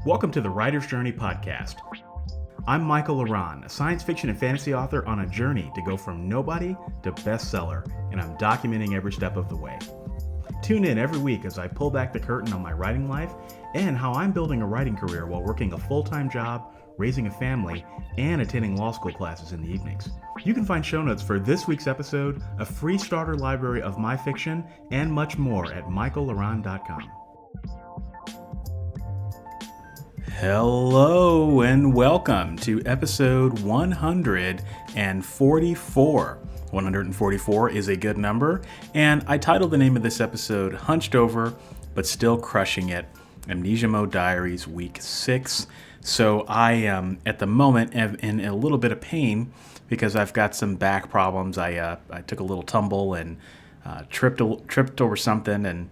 Welcome to the Writer's Journey podcast. I'm Michael Laran, a science fiction and fantasy author on a journey to go from nobody to bestseller, and I'm documenting every step of the way. Tune in every week as I pull back the curtain on my writing life and how I'm building a writing career while working a full-time job, raising a family, and attending law school classes in the evenings. You can find show notes for this week's episode, a free starter library of my fiction, and much more at michaellaran.com. Hello and welcome to episode 144. 144 is a good number, and I titled the name of this episode Hunched Over, but Still Crushing It, Amnesia Mode Diaries Week 6. So I am, at the moment, in a little bit of pain because I've got some back problems. I took a little tumble and tripped over something, and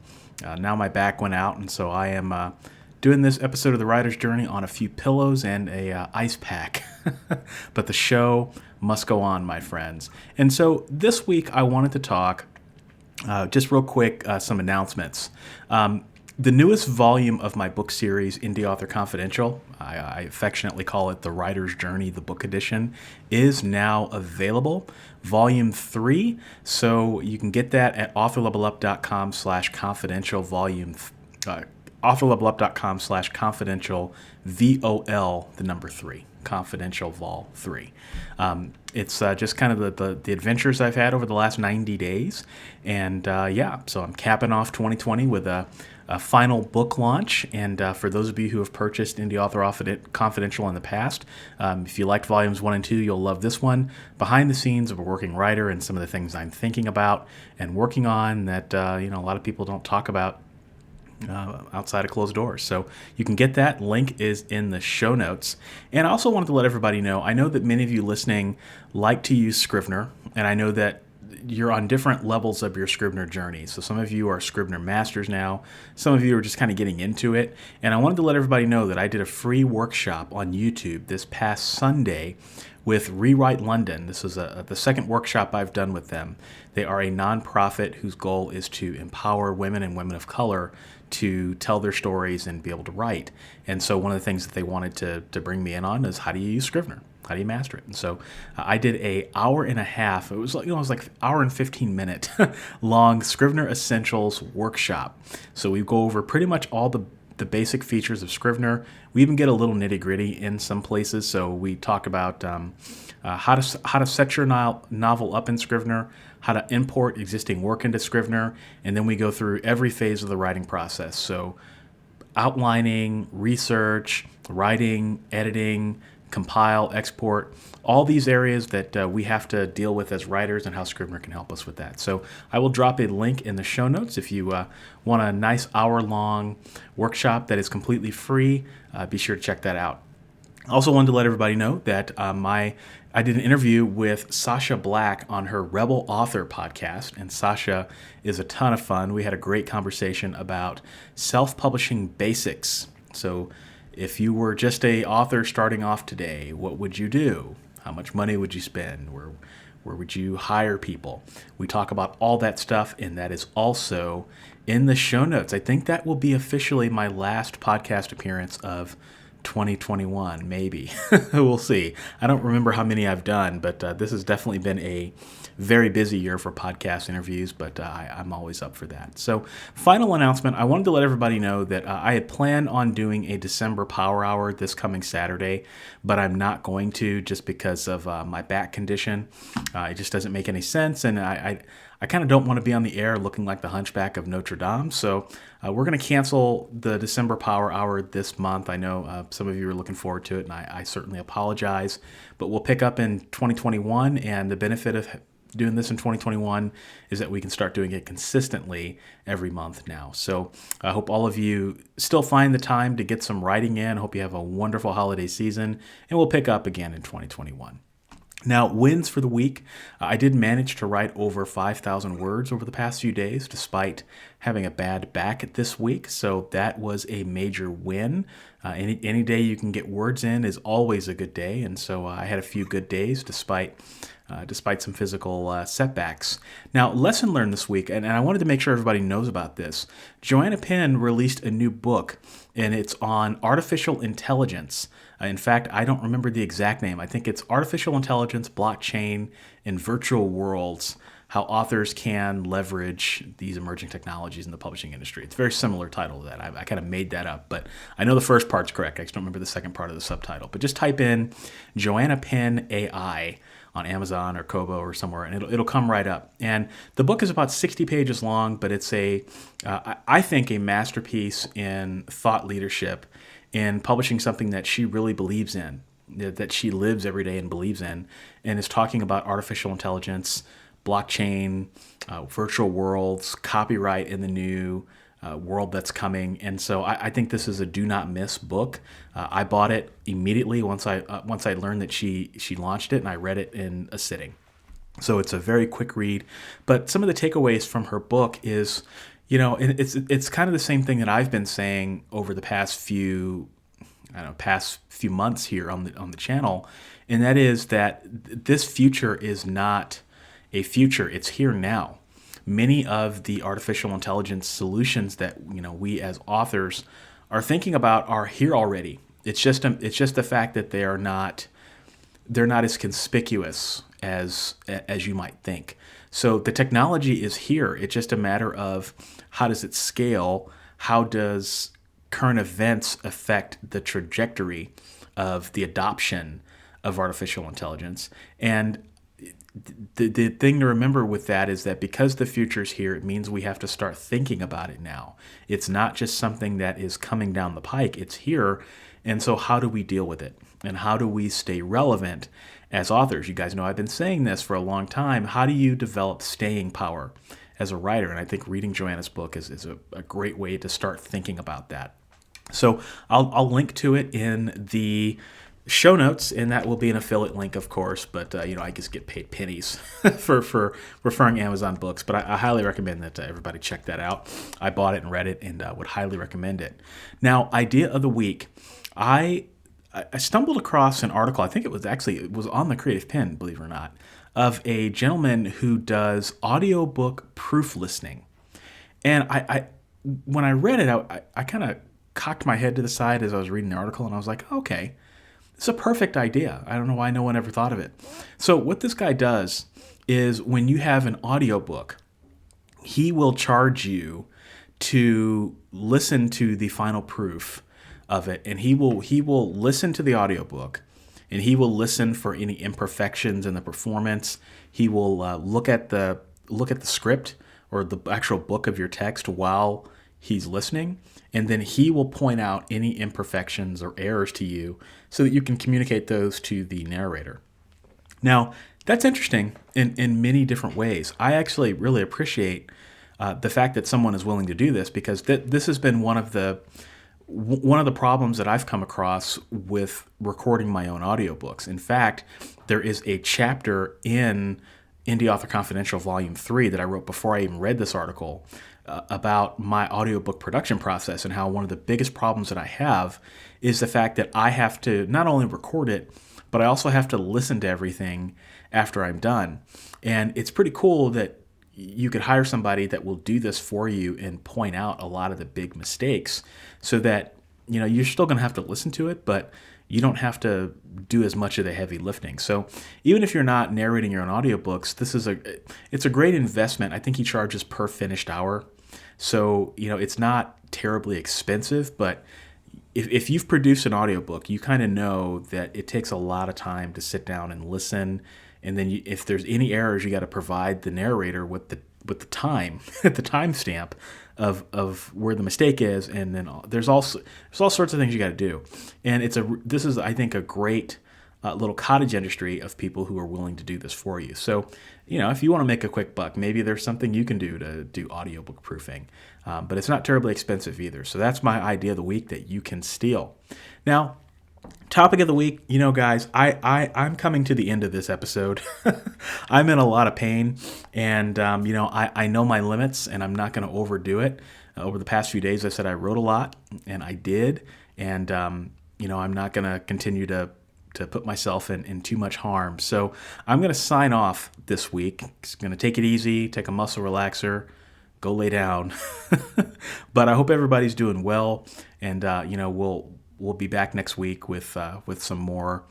now my back went out, and so I am doing this episode of The Writer's Journey on a few pillows and a ice pack. But the show must go on, my friends. And so this week I wanted to talk, just real quick, some announcements. The newest volume of my book series, Indie Author Confidential, I affectionately call it The Writer's Journey, the book edition, is now available. Volume 3, so you can get that at authorlevelup.com/confidential volume authorlevelup.com/confidential VOL, the number 3, confidential vol 3. It's just kind of the adventures I've had over the last 90 days. And so I'm capping off 2020 with a final book launch. And for those of you who have purchased Indie Author Confidential in the past, if you liked volumes 1 and 2, you'll love this one. Behind the scenes of a working writer and some of the things I'm thinking about and working on that a lot of people don't talk about outside of closed doors. So you can get that. Link is in the show notes. And I also wanted to let everybody know, I know that many of you listening like to use Scrivener, and I know that you're on different levels of your Scrivener journey. So some of you are Scrivener masters now. Some of you are just kind of getting into it. And I wanted to let everybody know that I did a free workshop on YouTube this past Sunday with Rewrite London. This is the second workshop I've done with them. They are a nonprofit whose goal is to empower women and women of color to tell their stories and be able to write. And so one of the things that they wanted to bring me in on is, how do you use Scrivener? How do you master it? And so I did an hour and a half. It was like hour and 15 minute long Scrivener Essentials workshop. So we go over pretty much all the basic features of Scrivener. We even get a little nitty gritty in some places. So we talk about how to set your novel up in Scrivener, how to import existing work into Scrivener, and then we go through every phase of the writing process. So outlining, research, writing, editing, compile, export, all these areas that we have to deal with as writers, and how Scrivener can help us with that. So I will drop a link in the show notes if you want a nice hour-long workshop that is completely free. Be sure to check that out. I also wanted to let everybody know that I did an interview with Sasha Black on her Rebel Author podcast, and Sasha is a ton of fun. We had a great conversation about self-publishing basics. So if you were just an author starting off today, what would you do? How much money would you spend? Where would you hire people? We talk about all that stuff, and that is also in the show notes. I think that will be officially my last podcast appearance of 2021, maybe. We'll see. I don't remember how many I've done, but this has definitely been a very busy year for podcast interviews, but I'm always up for that. So, final announcement, I wanted to let everybody know that I had planned on doing a December Power Hour this coming Saturday, but I'm not going to, just because of my back condition. It just doesn't make any sense, and I kind of don't want to be on the air looking like the Hunchback of Notre Dame. So we're going to cancel the December Power Hour this month. I know some of you are looking forward to it, and I certainly apologize. But we'll pick up in 2021, and the benefit of doing this in 2021 is that we can start doing it consistently every month now. So I hope all of you still find the time to get some writing in. Hope you have a wonderful holiday season, and we'll pick up again in 2021. Now, wins for the week. I did manage to write over 5,000 words over the past few days, despite having a bad back this week. So that was a major win. Any day you can get words in is always a good day. And so I had a few good days, despite despite some physical setbacks. Now, lesson learned this week, and I wanted to make sure everybody knows about this. Joanna Penn released a new book, and it's on artificial intelligence. In fact, I don't remember the exact name. I think it's Artificial Intelligence, Blockchain, and Virtual Worlds, how authors can leverage these emerging technologies in the publishing industry. It's a very similar title to that. I kind of made that up, but I know the first part's correct. I just don't remember the second part of the subtitle. But just type in Joanna Penn AI on Amazon or Kobo or somewhere, and it'll come right up. And the book is about 60 pages long, but it's I think a masterpiece in thought leadership in publishing something that she really believes in, that she lives every day and believes in, and is talking about artificial intelligence, blockchain, virtual worlds, copyright in the new world that's coming. And so I think this is a do not miss book. I bought it immediately once I learned that she launched it, and I read it in a sitting. So it's a very quick read. But some of the takeaways from her book is, it's kind of the same thing that I've been saying over the past few months here on the channel, and that is that this future is not a future; it's here now. Many of the artificial intelligence solutions that we as authors are thinking about are here already. It's just the fact that they're not as conspicuous as you might think. So the technology is here. It's just a matter of how does it scale? How does current events affect the trajectory of the adoption of artificial intelligence? And the thing to remember with that is that because the future's here, it means we have to start thinking about it now. It's not just something that is coming down the pike. It's here. And so how do we deal with it? And how do we stay relevant as authors? You guys know I've been saying this for a long time. How do you develop staying power as a writer? And I think reading Joanna's book is a great way to start thinking about that. So I'll link to it in the show notes, and that will be an affiliate link, of course, but I just get paid pennies for referring Amazon books, but I highly recommend that everybody check that out. I bought it and read it, and would highly recommend it. Now, idea of the week. I stumbled across an article, I think it was on the Creative Pen, believe it or not, of a gentleman who does audiobook proof listening. And when I read it, I kind of cocked my head to the side as I was reading the article, and I was like, okay, it's a perfect idea. I don't know why no one ever thought of it. So what this guy does is when you have an audiobook, he will charge you to listen to the final proof of it, and he will listen to the audiobook, and he will listen for any imperfections in the performance. He will look at the script or the actual book of your text while he's listening, and then he will point out any imperfections or errors to you so that you can communicate those to the narrator. Now, that's interesting in many different ways. I actually really appreciate the fact that someone is willing to do this, because this has been one of the problems that I've come across with recording my own audiobooks. In fact, there is a chapter in Indie Author Confidential Volume 3 that I wrote before I even read this article about my audiobook production process, and how one of the biggest problems that I have is the fact that I have to not only record it, but I also have to listen to everything after I'm done. And it's pretty cool that you could hire somebody that will do this for you and point out a lot of the big mistakes, so that you're still going to have to listen to it, but you don't have to do as much of the heavy lifting. So even if you're not narrating your own audiobooks, it's a great investment. I think he charges per finished hour. So, it's not terribly expensive, but if you've produced an audiobook, you kind of know that it takes a lot of time to sit down and listen. And then if there's any errors, you got to provide the narrator with the time, the timestamp of where the mistake is. And then there's all sorts of things you got to do. And this is, I think, a great little cottage industry of people who are willing to do this for you. So, if you want to make a quick buck, maybe there's something you can do to do audiobook proofing. But it's not terribly expensive either. So that's my idea of the week that you can steal. Now, topic of the week, guys, I'm coming to the end of this episode. I'm in a lot of pain, and, I know my limits, and I'm not going to overdo it. Over the past few days, I said I wrote a lot, and I did. And, I'm not going to continue to put myself in too much harm. So I'm going to sign off this week. It's going to take it easy, take a muscle relaxer, go lay down. But I hope everybody's doing well, and we'll be back next week with some more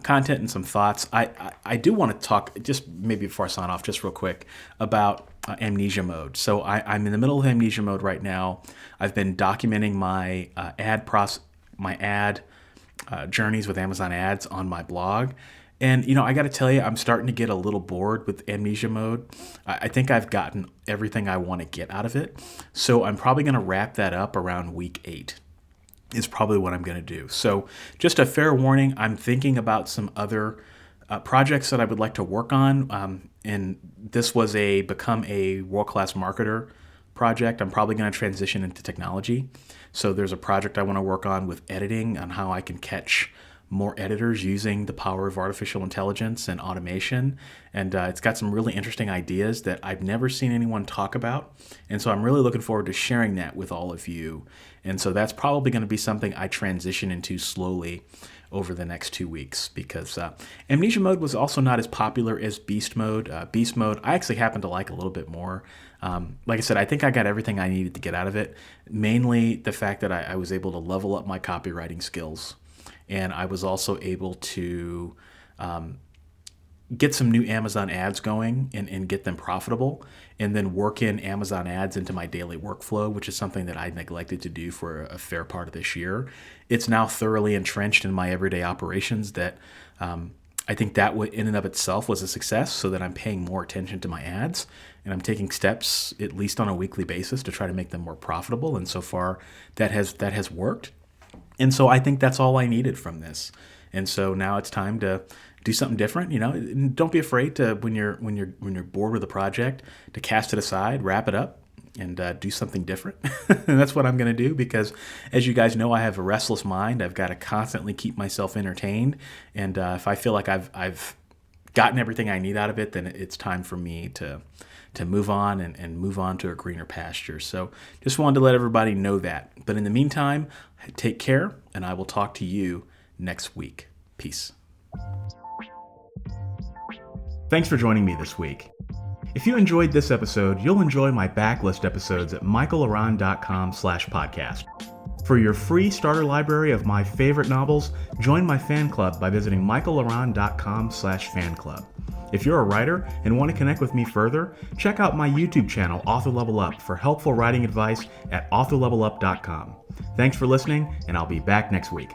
content and some thoughts. I do want to talk, just maybe before I sign off, just real quick, about Amnesia mode. So I'm in the middle of Amnesia mode right now. I've been documenting my ad journeys with Amazon ads on my blog. And, I got to tell you, I'm starting to get a little bored with Amnesia mode. I think I've gotten everything I want to get out of it. So I'm probably going to wrap that up around week 8 is probably what I'm going to do. So just a fair warning, I'm thinking about some other projects that I would like to work on. And this was become a world-class marketer project. I'm probably going to transition into technology. So there's a project I want to work on with editing, on how I can catch more editors using the power of artificial intelligence and automation. And it's got some really interesting ideas that I've never seen anyone talk about. And so I'm really looking forward to sharing that with all of you. And so that's probably going to be something I transition into slowly over the next 2 weeks, because Amnesia mode was also not as popular as Beast mode. Beast mode, I actually happen to like a little bit more. Like I said, I think I got everything I needed to get out of it. Mainly the fact that I was able to level up my copywriting skills. And I was also able to get some new Amazon ads going and get them profitable, and then work in Amazon ads into my daily workflow, which is something that I neglected to do for a fair part of this year. It's now thoroughly entrenched in my everyday operations that I think that in and of itself was a success, so that I'm paying more attention to my ads, and I'm taking steps, at least on a weekly basis, to try to make them more profitable. And so far that has worked. And so I think that's all I needed from this. And so now it's time to do something different. And don't be afraid to, when you're bored with a project, to cast it aside, wrap it up, and do something different. And that's what I'm going to do, because as you guys know, I have a restless mind. I've got to constantly keep myself entertained. And if I feel like I've gotten everything I need out of it, then it's time for me to move on and move on to a greener pasture. So just wanted to let everybody know that. But in the meantime, take care, and I will talk to you next week. Peace. Thanks for joining me this week. If you enjoyed this episode, you'll enjoy my backlist episodes at michaelaran.com/podcast. For your free starter library of my favorite novels, join my fan club by visiting michaelaran.com/fanclub. If you're a writer and want to connect with me further, check out my YouTube channel, Author Level Up, for helpful writing advice at authorlevelup.com. Thanks for listening, and I'll be back next week.